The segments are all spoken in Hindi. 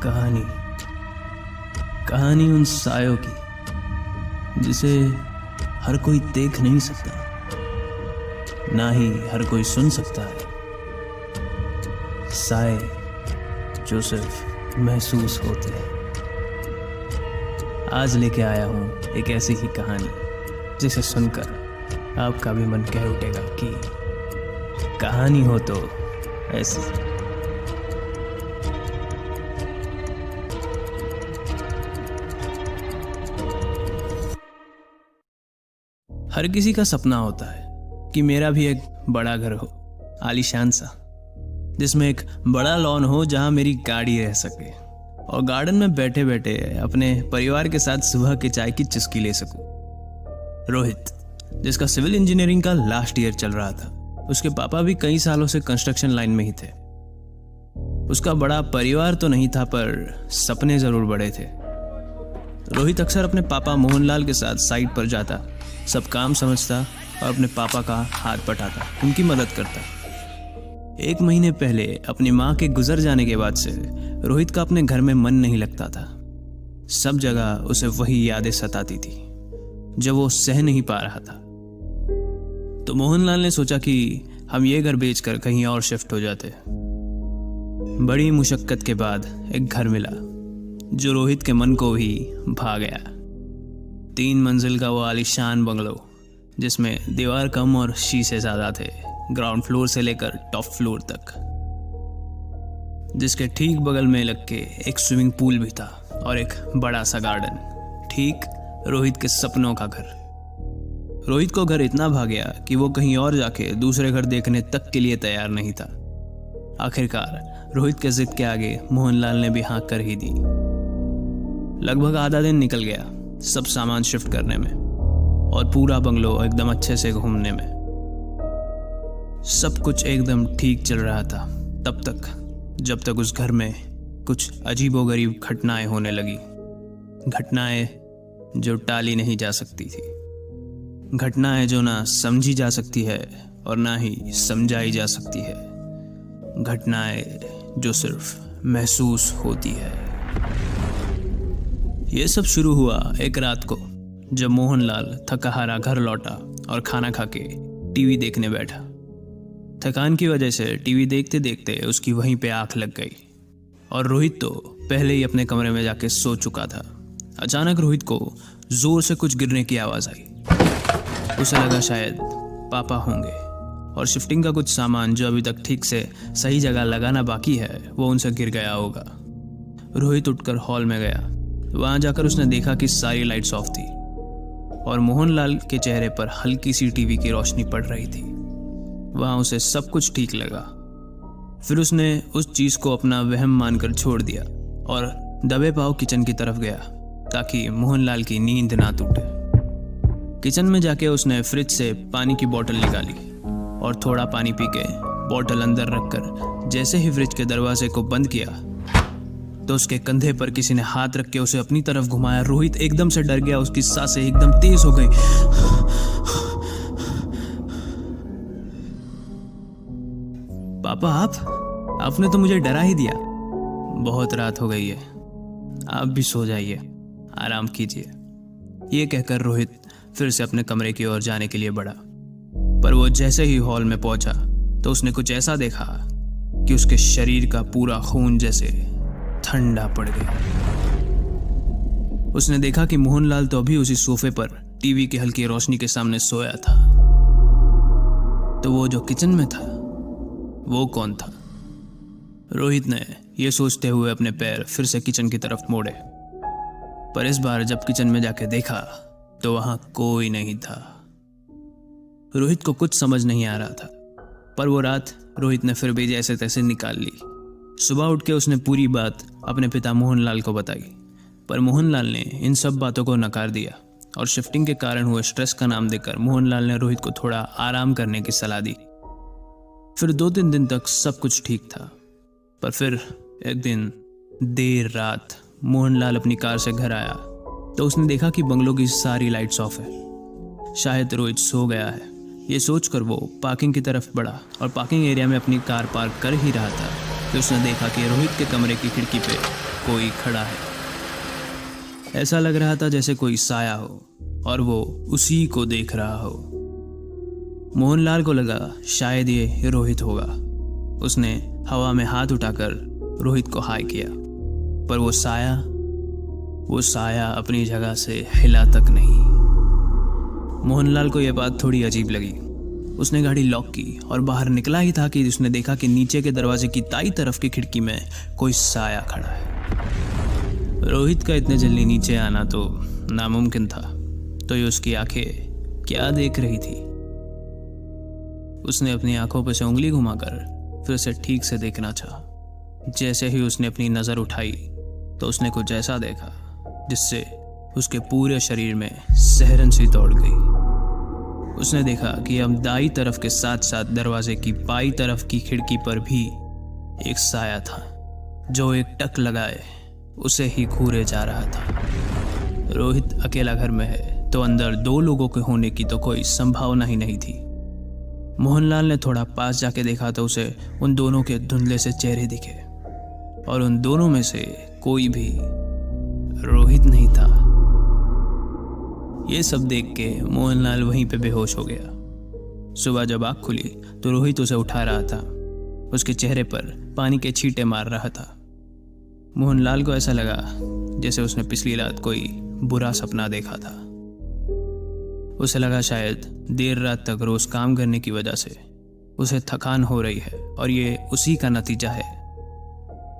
कहानी कहानी उन सायों की जिसे हर कोई देख नहीं सकता, ना ही हर कोई सुन सकता है। साए जो सिर्फ महसूस होते हैं। आज लेके आया हूं एक ऐसी ही कहानी जिसे सुनकर आपका भी मन कह उठेगा कि कहानी हो तो ऐसी। हर किसी का सपना होता है कि मेरा भी एक बड़ा घर हो, आलीशान सा, जिसमें एक बड़ा लॉन हो जहां मेरी गाड़ी रह सके और गार्डन में बैठे बैठे अपने परिवार के साथ सुबह के चाय की चुस्की ले सकूं। रोहित, जिसका सिविल इंजीनियरिंग का लास्ट ईयर चल रहा था, उसके पापा भी कई सालों से कंस्ट्रक्शन लाइन में ही थे। उसका बड़ा परिवार तो नहीं था, पर सपने जरूर बड़े थे। रोहित अक्सर अपने पापा मोहनलाल के साथ साइट पर जाता, सब काम समझता और अपने पापा का हाथ बटाता, उनकी मदद करता। एक महीने पहले अपनी माँ के गुजर जाने के बाद से रोहित का अपने घर में मन नहीं लगता था। सब जगह उसे वही यादें सताती थी जब वो सह नहीं पा रहा था। तो मोहनलाल ने सोचा कि हम ये घर बेचकर कहीं और शिफ्ट हो जाते। बड़ी मुशक्कत के बाद एक घर मिला जो रोहित के मन को भी भा गया। 3 मंजिल का वो आलीशान बंगलो, जिसमें दीवार कम और शीशे ज्यादा थे, ग्राउंड फ्लोर से लेकर टॉप फ्लोर तक, जिसके ठीक बगल में लग के एक स्विमिंग पूल भी था और एक बड़ा सा गार्डन। ठीक रोहित के सपनों का घर। रोहित को घर इतना भा गया कि वो कहीं और जाके दूसरे घर देखने तक के लिए तैयार नहीं था। आखिरकार रोहित के जिद के आगे मोहनलाल ने भी हाँ कर ही दी। लगभग आधा दिन निकल गया सब सामान शिफ्ट करने में और पूरा बंगलो एकदम अच्छे से घूमने में। सब कुछ एकदम ठीक चल रहा था तब तक, जब तक उस घर में कुछ अजीबोगरीब घटनाएं होने लगी। घटनाएं जो टाली नहीं जा सकती थी, घटनाएं जो ना समझी जा सकती है और ना ही समझाई जा सकती है, घटनाएं जो सिर्फ महसूस होती है। ये सब शुरू हुआ एक रात को, जब मोहनलाल थका हारा घर लौटा और खाना खा के टीवी देखने बैठा। थकान की वजह से टीवी देखते देखते उसकी वहीं पे आंख लग गई और रोहित तो पहले ही अपने कमरे में जाके सो चुका था। अचानक रोहित को जोर से कुछ गिरने की आवाज आई। उसे लगा शायद पापा होंगे और शिफ्टिंग का कुछ सामान जो अभी तक ठीक से सही जगह लगाना बाकी है वो उनसे गिर गया होगा। रोहित उठकर हॉल में गया। वहां जाकर उसने देखा कि सारी लाइट्स ऑफ थी और मोहनलाल के चेहरे पर हल्की सी टीवी की रोशनी पड़ रही थी। वहां उसे सब कुछ ठीक लगा। फिर उसने उस चीज को अपना वहम मानकर छोड़ दिया और दबे पांव किचन की तरफ गया ताकि मोहनलाल की नींद ना टूटे। किचन में जाके उसने फ्रिज से पानी की बोतल निकाली और थोड़ा पानी पी के बोतल अंदर रखकर जैसे ही फ्रिज के दरवाजे को बंद किया तो उसके कंधे पर किसी ने हाथ रख के उसे अपनी तरफ घुमाया। रोहित एकदम से डर गया, उसकी सांसें एकदम तेज हो गई। पापा, आपने तो मुझे डरा ही दिया। बहुत रात हो गई है, आप भी सो जाइए, आराम कीजिए। ये कहकर रोहित फिर से अपने कमरे की ओर जाने के लिए बढ़ा, पर वो जैसे ही हॉल में पहुंचा तो उसने कुछ ऐसा देखा कि उसके शरीर का पूरा खून जैसे ठंडा पड़ गया। उसने देखा कि मोहनलाल तो अभी उसी सोफे पर टीवी की हल्की रोशनी के सामने सोया था। तो वो जो किचन में था वो कौन था? रोहित ने यह सोचते हुए अपने पैर फिर से किचन की तरफ मोड़े, पर इस बार जब किचन में जाके देखा तो वहां कोई नहीं था। रोहित को कुछ समझ नहीं आ रहा था, पर वो रात रोहित ने फिर भी जैसे तैसे निकाल ली। सुबह उठ के उसने पूरी बात अपने पिता मोहनलाल को बताई, पर मोहनलाल ने इन सब बातों को नकार दिया और शिफ्टिंग के कारण हुए स्ट्रेस का नाम देकर मोहनलाल ने रोहित को थोड़ा आराम करने की सलाह दी। फिर 2-3 दिन तक सब कुछ ठीक था, पर फिर एक दिन देर रात मोहनलाल अपनी कार से घर आया तो उसने देखा कि बंगलों की सारी लाइट्स ऑफ है। शायद रोहित सो गया है, ये सोचकर वो पार्किंग की तरफ बढ़ा और पार्किंग एरिया में अपनी कार पार्क कर ही रहा था कि उसने देखा कि रोहित के कमरे की खिड़की पे कोई खड़ा है। ऐसा लग रहा था जैसे कोई साया हो और वो उसी को देख रहा हो। मोहनलाल को लगा शायद ये रोहित होगा। उसने हवा में हाथ उठाकर रोहित को हाय किया, पर वो साया अपनी जगह से हिला तक नहीं। मोहनलाल को यह बात थोड़ी अजीब लगी। उसने गाड़ी लॉक की और बाहर निकला ही था कि उसने देखा कि नीचे के दरवाजे की दाईं तरफ की खिड़की में कोई साया खड़ा है। रोहित का इतने जल्दी नीचे आना तो नामुमकिन था, तो ये उसकी आंखें क्या देख रही थी? उसने अपनी आंखों पर से उंगली घुमाकर फिर उसे ठीक से देखना चाहा। जैसे ही उसने अपनी नजर उठाई तो उसने कुछ ऐसा देखा जिससे उसके पूरे शरीर में सिहरन सी दौड़ गई। उसने देखा कि अब दाईं तरफ के साथ साथ दरवाजे की बाईं तरफ की खिड़की पर भी एक साया था, जो एक टक लगाए उसे ही घूरे जा रहा था। रोहित अकेला घर में है तो अंदर दो लोगों के होने की तो कोई संभावना ही नहीं थी। मोहनलाल ने थोड़ा पास जाके देखा तो उसे उन दोनों के धुंधले से चेहरे दिखे और उन दोनों में से कोई भी रोहित नहीं था। ये सब देख के मोहनलाल वहीं पे बेहोश हो गया। सुबह जब आँख खुली तो रोहित उसे उठा रहा था। उसके चेहरे पर पानी के छींटे मार रहा था। मोहनलाल को ऐसा लगा जैसे उसने पिछली रात कोई बुरा सपना देखा था। उसे लगा शायद देर रात तक रोज काम करने की वजह से उसे थकान हो रही है और ये उसी का नतीजा है।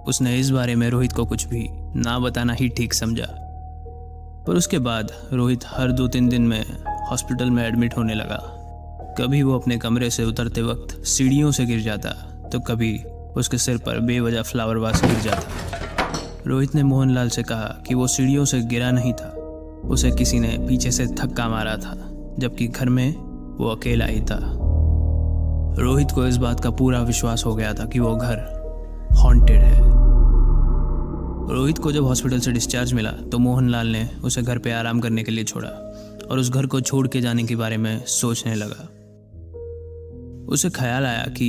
उसने इस बारे में रोहित को कुछ भी ना बताना ही ठीक समझा। पर उसके बाद रोहित हर 2-3 दिन में हॉस्पिटल में एडमिट होने लगा। कभी वो अपने कमरे से उतरते वक्त सीढ़ियों से गिर जाता तो कभी उसके सिर पर बेवजह फ्लावर वास गिर जाता। रोहित ने मोहनलाल से कहा कि वो सीढ़ियों से गिरा नहीं था, उसे किसी ने पीछे से धक्का मारा था, जबकि घर में वो अकेला ही था। रोहित को इस बात का पूरा विश्वास हो गया था कि वो घर हॉन्टेड है। रोहित को जब हॉस्पिटल से डिस्चार्ज मिला तो मोहनलाल ने उसे घर पे आराम करने के लिए छोड़ा और उस घर को छोड़ के जाने के बारे में सोचने लगा। उसे ख्याल आया कि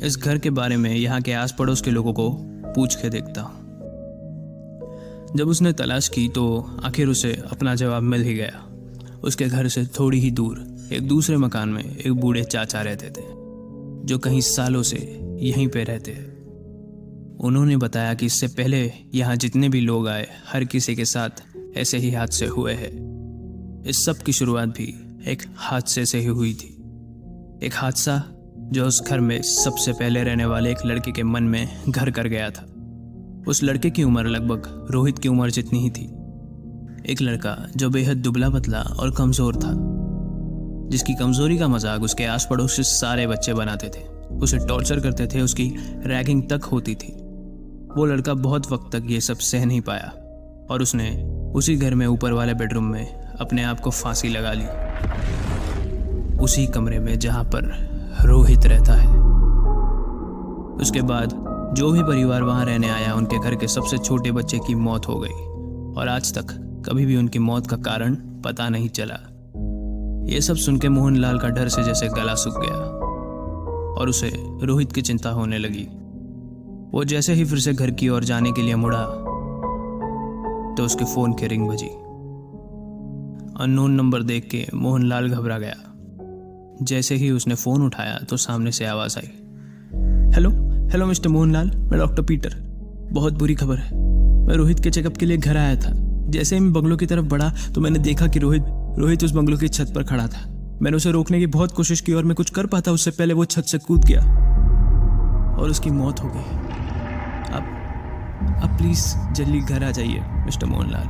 इस घर के बारे में यहाँ के आस पड़ोस के लोगों को पूछ के देखता हूँ। जब उसने तलाश की तो आखिर उसे अपना जवाब मिल ही गया। उसके घर से थोड़ी ही दूर एक दूसरे मकान में एक बूढ़े चाचा रहते थे, जो कई सालों से यहीं पे रहते हैं। उन्होंने बताया कि इससे पहले यहाँ जितने भी लोग आए, हर किसी के साथ ऐसे ही हादसे हुए हैं। इस सब की शुरुआत भी एक हादसे से ही हुई थी। एक हादसा जो उस घर में सबसे पहले रहने वाले एक लड़के के मन में घर कर गया था। उस लड़के की उम्र लगभग रोहित की उम्र जितनी ही थी। एक लड़का जो बेहद दुबला पतला और कमजोर था, जिसकी कमजोरी का मजाक उसके आस पड़ोस से सारे बच्चे बनाते थे, उसे टॉर्चर करते थे, उसकी रैगिंग तक होती थी। वो लड़का बहुत वक्त तक ये सब सह नहीं पाया और उसने उसी घर में ऊपर वाले बेडरूम में अपने आप को फांसी लगा ली, उसी कमरे में जहां पर रोहित रहता है। उसके बाद जो भी परिवार वहां रहने आया, उनके घर के सबसे छोटे बच्चे की मौत हो गई और आज तक कभी भी उनकी मौत का कारण पता नहीं चला। ये सब सुन के मोहनलाल का डर से जैसे गला सूख गया और उसे रोहित की चिंता होने लगी। वो जैसे ही फिर से घर की ओर जाने के लिए मुड़ा तो उसके फोन की रिंग बजी। अननोन नंबर देख के मोहनलाल घबरा गया। जैसे ही उसने फोन उठाया तो सामने से आवाज आई, हेलो हेलो मिस्टर मोहनलाल, मैं डॉक्टर पीटर। बहुत बुरी खबर है। मैं रोहित के चेकअप के लिए घर आया था। जैसे ही मैं बंगलों की तरफ बढ़ा तो मैंने देखा कि रोहित उस बंगलों की छत पर खड़ा था। मैंने उसे रोकने की बहुत कोशिश की और मैं कुछ कर पाता उससे पहले वो छत से कूद गया और उसकी मौत हो गई। आप प्लीज जल्दी घर आ जाइए मिस्टर मोहनलाल।